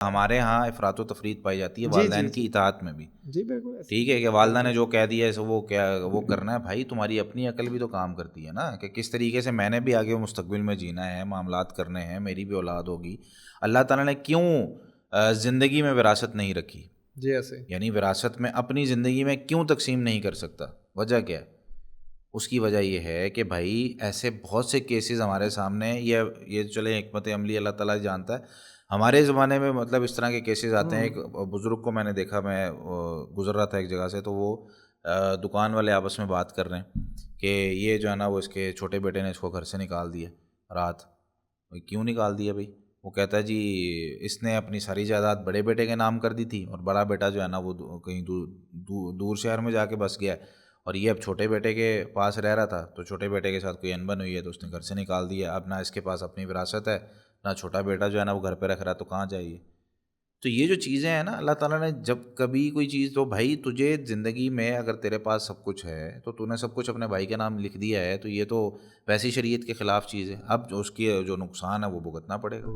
ہمارے ہاں افراط و تفریط پائی جاتی ہے جی والدین جی کی جی اطاعت میں بھی. جی بالکل ایسے. ٹھیک ہے کہ والدہ نے جو کہہ دیا ہے سو وہ کیا وہ کرنا ہے. بھائی تمہاری اپنی عقل بھی تو کام کرتی ہے نا کہ کس طریقے سے میں نے بھی آگے مستقبل میں جینا ہے, معاملات کرنے ہیں, میری بھی اولاد ہوگی. اللہ تعالیٰ نے کیوں زندگی میں وراثت نہیں رکھی؟ جی ایسے. یعنی وراثت میں اپنی زندگی میں کیوں تقسیم نہیں کر سکتا؟ وجہ کیا ہے؟ اس کی وجہ یہ ہے کہ بھائی ایسے بہت سے کیسز ہمارے سامنے, یہ چلے حکمت عملی اللہ تعالیٰ جانتا ہے. ہمارے زمانے میں مطلب اس طرح کے کیسز آتے ہیں. ایک بزرگ کو میں نے دیکھا, میں گزر رہا تھا ایک جگہ سے, تو وہ دکان والے آپس میں بات کر رہے ہیں کہ یہ جو ہے نا وہ اس کے چھوٹے بیٹے نے اس کو گھر سے نکال دیا رات. کیوں نکال دیا بھائی؟ وہ کہتا ہے جی اس نے اپنی ساری جائیداد بڑے بیٹے کے نام کر دی تھی اور بڑا بیٹا جو ہے نا وہ کہیں دور شہر میں جا کے بس گیا ہے, اور یہ اب چھوٹے بیٹے کے پاس رہ رہا تھا تو چھوٹے بیٹے کے ساتھ کوئی انبن ہوئی ہے تو اس نے گھر سے نکال دیا. اب نہ اس کے پاس اپنی وراثت ہے, نہ چھوٹا بیٹا جو ہے نا وہ گھر پہ رکھ رہا ہے, تو کہاں جائیے؟ تو یہ جو چیزیں ہیں نا, اللہ تعالیٰ نے جب کبھی کوئی چیز, تو بھائی تجھے زندگی میں اگر تیرے پاس سب کچھ ہے تو نے سب کچھ اپنے بھائی کے نام لکھ دیا ہے, تو یہ تو ویسی شریعت کے خلاف چیز ہے. اب جو اس کی جو نقصان ہے وہ بھگتنا پڑے گا.